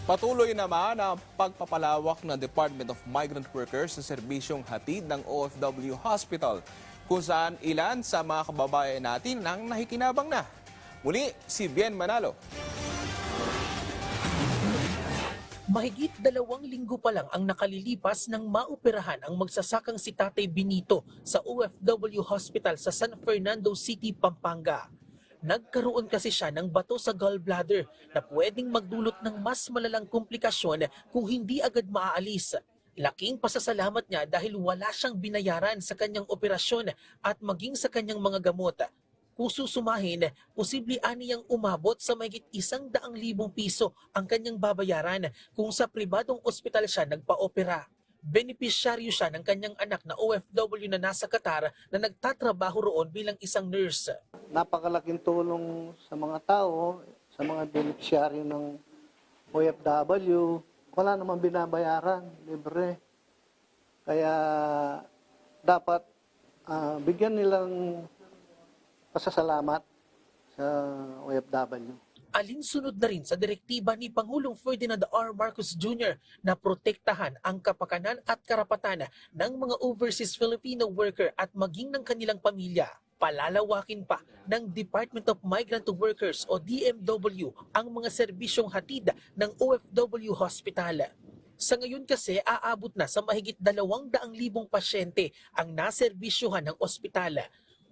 Patuloy naman ang pagpapalawak ng Department of Migrant Workers sa serbisyong hatid ng OFW Hospital, kung saan ilan sa mga kababayan natin ang nakikinabang na. Muli, si Bien Manalo. Mahigit 2 linggo pa lang ang nakalilipas nang maoperahan ang magsasakang si Tatay Benito sa OFW Hospital sa San Fernando City, Pampanga. Nagkaroon kasi siya ng bato sa gallbladder na pwedeng magdulot ng mas malalang komplikasyon kung hindi agad maaalis. Laking pasasalamat niya dahil wala siyang binayaran sa kanyang operasyon at maging sa kanyang mga gamot. Kung susumahin, posible aniyang umabot sa mahigit 100,000 piso ang kanyang babayaran kung sa pribadong ospital siya nagpa-opera. Benepisyaryo siya ng kanyang anak na OFW na nasa Qatar na nagtatrabaho roon bilang isang nurse. Napakalaking tulong sa mga tao, sa mga benepisyaryo ng OFW. Wala namang binabayaran, libre. Kaya dapat bigyan nilang pasasalamat sa OFW. Alinsunod na rin sa direktiba ni Pangulong Ferdinand R. Marcos Jr. na protektahan ang kapakanan at karapatan ng mga overseas Filipino worker at maging ng kanilang pamilya. Palalawakin pa ng Department of Migrant Workers o DMW ang mga serbisyong hatid ng OFW Hospital. Sa ngayon kasi aabot na sa mahigit 200,000 pasyente ang naserbisyuhan ng ospital.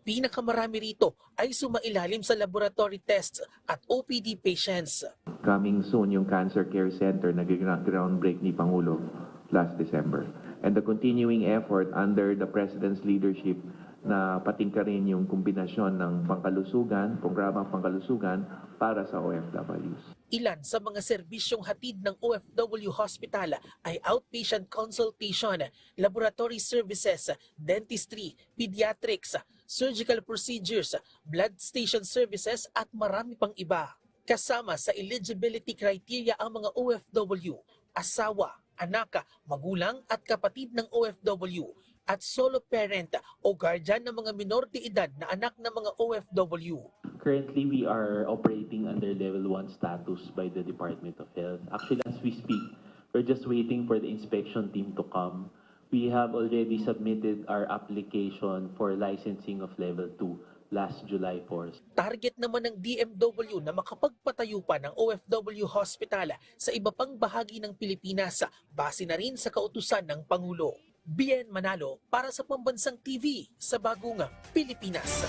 Pinakamarami rito ay sumailalim sa laboratory tests at OPD patients. Coming soon yung Cancer Care Center na groundbreak ni Pangulo last December. And the continuing effort under the President's leadership na patingkarin yung kombinasyon ng pangkalusugan, programang pangkalusugan para sa OFWs. Ilan sa mga serbisyong hatid ng OFW Hospital ay outpatient consultation, laboratory services, dentistry, pediatrics, surgical procedures, blood station services at marami pang iba. Kasama sa eligibility criteria ang mga OFW, asawa, anak, magulang at kapatid ng OFW at solo parent o guardian ng mga minor de edad na anak ng mga OFW. Currently, we are operating under Level 1 status by the Department of Health. Actually, as we speak, we're just waiting for the inspection team to come. We have already submitted our application for licensing of Level 2 last July 4. Target naman ng DMW na makapagpatayo pa ng OFW Hospital sa iba pang bahagi ng Pilipinas, base na rin sa kautusan ng Pangulo. Bien Manalo para sa Pambansang TV sa Bagong Pilipinas.